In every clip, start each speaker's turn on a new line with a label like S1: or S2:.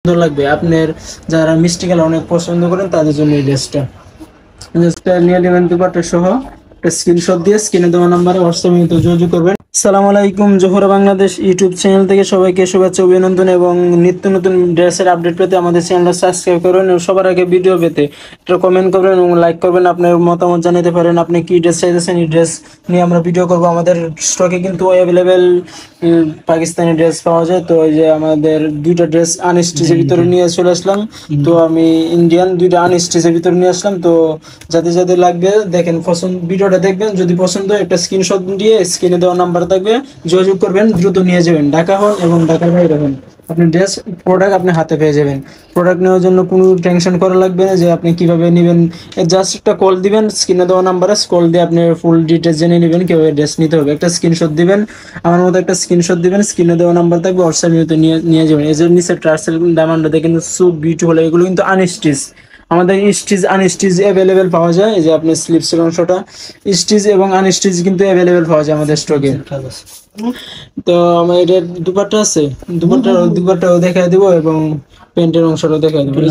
S1: সুন্দর লাগবে আপনার। যারা মিষ্টি কালার অনেক পছন্দ করেন তাদের জন্য এই ড্রেসটা নিয়ে নেবেন দুপাট্টা সহ। একটা স্ক্রিনশট দিয়ে স্ক্রিনে দেওয়া নাম্বারে হোয়াটসঅ্যাপে যোগাযোগ করবেন। আসসালামু আলাইকুম, জোহরা বাংলাদেশ ইউটিউব চ্যানেল থেকে সবাইকে শুভেচ্ছা অভিনন্দন এবং নিত্য নতুন ড্রেসের আপডেট পেতে আমাদের চ্যানেলটা সাবস্ক্রাইব করুন এবং সবার আগে ভিডিও পেতে একটা কমেন্ট করবেন এবং লাইক করবেন। আপনার মতামত জানাতে পারেন, আপনি কি ড্রেস চাইতেছেন, এই ড্রেস নিয়ে আমরা ভিডিও করব। আমাদের স্টকে কিন্তু অ্যাভেলেবেল পাকিস্তানি ড্রেস পাওয়া যায়। তো এই যে আমাদের দুইটা ড্রেস আনস্টিচের ভিতরে নিয়ে চলে আসলাম। তো আমি ইন্ডিয়ান দুইটা আনস্টিচের ভিতরে নিয়ে আসলাম। তো যাদের যাদের লাগবে দেখেন, পছন্দ ভিডিওটা দেখবেন, যদি পছন্দ হয় একটা স্ক্রিনশট দিয়ে স্ক্রিনে দেওয়া নাম্বার থাকবে, যোগাযোগ করবেন, দ্রুত নিয়ে যাবেন। ঢাকা হন এবং ঢাকার বাইরে হন, আপনি ড্রেস প্রোডাক্ট আপনি হাতে পেয়ে যাবেন। প্রোডাক্ট নেওয়ার জন্য কোনো টেনশন করা লাগবে না যে আপনি কিভাবে নেবেন। জাস্ট একটা কল দিবেন, স্ক্রিনে দেওয়া নাম্বারে কল দিয়ে আপনি ফুল ডিটেলস জেনে নেবেন কিভাবে ড্রেস নিতে হবে। একটা স্ক্রিনশট দিবেন, আমার মতো একটা স্ক্রিনশট দিবেন, স্ক্রিনে দেওয়া নাম্বার থাকবে, হোয়াটসঅ্যাপে নিয়ে নিয়ে যাবেন। এই যে নিচে টার্সেল ডায়মন্ড দেখেন, সো বিউটিফুল। এগুলো কিন্তু আনস্টিচ, আমাদের স্টিচ আনস্টিচ অ্যাভেলেবেল পাওয়া যায়। এই যে আপনি স্লিপসের অংশটা স্টিচ এবং আনস্টিচ কিন্তু অ্যাভেলেবেল পাওয়া যায় আমাদের স্টকে। তো আমার এটা দুপাট্টা আছে, দুপাট্টাও দেখাই দিব এবং প্যান্টের অংশটাও দেখাই দিব। এই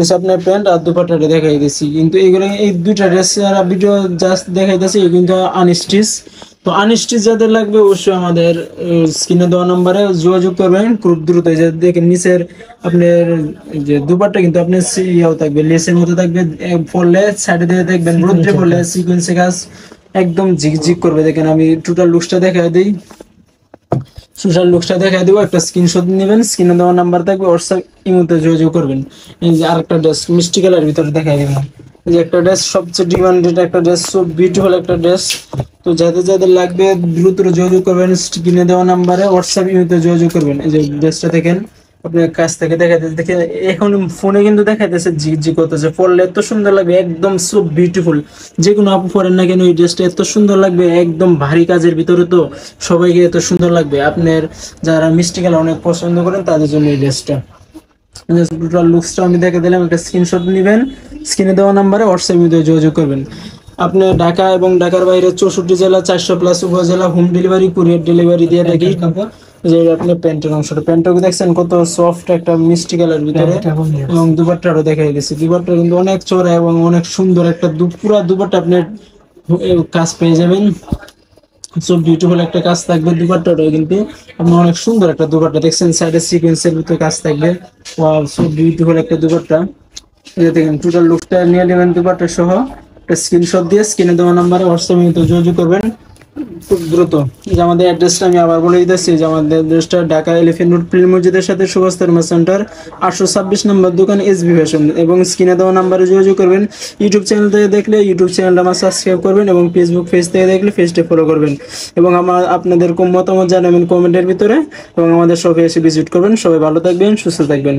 S1: যে আপনার প্যান্ট আর দুপাট্টাটা দেখাই দিচ্ছি, কিন্তু এইগুলো এই দুইটা ড্রেস ভিডিও জাস্ট দেখাইতেছি কিন্তু আনস্টিচ। তো আনস্টিচ যাদের লাগবে অবশ্যই আমাদের স্ক্রিনে দেওয়া নাম্বারে যোগাযোগ করবেন খুব দ্রুত। এই যে দেখেন নিচের আপনার যে দুপাট্টা কিন্তু আপনার ইয়াও থাকবে, লেসের মতো থাকবে, পরলে সাইডে দিয়ে দেখবেন রোদ্রে পড়লে সিকোয়েন্সে কাজ একদম ঝিকঝিক করবে। দেখেন আমি টোটাল লুকসটা দেখাই দিই, সোশ্যাল লুকসটা দেখাই দিব। একটা স্ক্রিনশট নেবেন, স্ক্রিনে দেওয়া নাম্বার থাকবে, হোয়াটসঅ্যাপ ইমোতে যোগাযোগ করবেন। এই যে আরেকটা ড্রেস মিষ্টি কালার ভিতরে দেখাই দিব। এই যে একটা ড্রেস সবচেয়ে ডিমান্ডেড একটা ড্রেস, সো বিউটিফুল একটা ড্রেস। তো যাদের যাদের লাগবে দ্রুত যোগাযোগ করবেন, স্ক্রিনে দেওয়া নাম্বারে হোয়াটসঅ্যাপ ইমোতে যোগাযোগ করবেন। এই যে ড্রেসটা দেখেন, আপনার কাছ থেকে দেখাইতেছে, দেখে এখন ফোনে কিন্তু দেখাইতেছে ঝিকঝিক করতেছে, পরলে এত সুন্দর লাগবে, একদম সো বিউটিফুল। যে কোনো আপু পরেন না কেন এই ড্রেসটা এত সুন্দর লাগবে, একদম ভারী কাজের ভিতরে তো সবাইকে এত সুন্দর লাগবে। আপনার যারা মিষ্টি কালার অনেক পছন্দ করেন তাদের জন্য এই ড্রেসটা। টোটাল লুকসটা আমি দেখে দিলাম, একটা স্ক্রিনশট নেবেন, স্ক্রিনে দেওয়া নাম্বারে হোয়াটসঅ্যাপে যোগাযোগ করবেন। আপনি ঢাকা এবং ঢাকার বাইরে 64 জেলা 400+ উপজেলা হোম ডেলিভারি কুরিয়ার ডেলিভারি দিয়ে থাকি। যে আপনার প্যান্টের অংশটা, প্যান্টটা দেখছেন কত সফট একটা মিষ্টি কালার ভিতরে, এবং দুপাট্টারও দেখাই দিয়েছি। দুপাট্টা কিন্তু অনেক চড়া এবং অনেক সুন্দর একটা পুরা দুপাট্টা আপনার কাজ পেয়ে যাবেন। সো বিউটিফুল একটা কাজ থাকবে দুপাট্টাটাও, কিন্তু আপনি অনেক সুন্দর একটা দুপাট্টা দেখছেন, সাইডে সিকোয়েন্সের ভিতরে কাজ থাকবে। ওয়াও, সো বিউটিফুল একটা দুপাট্টা। এই যে দেখেন টোটাল লুকটা নিয়ে নেবেন দুপাট্টা সহ। একটা স্ক্রিনশট দিয়ে স্ক্রিনে দেওয়া নাম্বারে হোয়াটসঅ্যাপে যোগাযোগ করবেন খুব দ্রুত। যে আমাদের অ্যাড্রেসটা আমি আবার বলে দিতেছি, যে আমাদের অ্যাড্রেসটা ঢাকা এলিফ্যান্ট রোড প্রিল মসজিদের সাথে সুভাষ ফার্মা সেন্টার, 826 নম্বর দোকান, এসবি ফ্যাশন। এবং স্ক্রিনে দেওয়া নাম্বারে যোগাযোগ করবেন। ইউটিউব চ্যানেল থেকে দেখলে ইউটিউব চ্যানেলটা আমার সাবস্ক্রাইব করবেন এবং ফেসবুক পেজ থেকে দেখলে পেজটা ফলো করবেন এবং আমার আপনাদের মতামত জানাবেন কমেন্টের ভিতরে এবং আমাদের শপে এসে ভিজিট করবেন। সবাই ভালো থাকবেন, সুস্থ থাকবেন।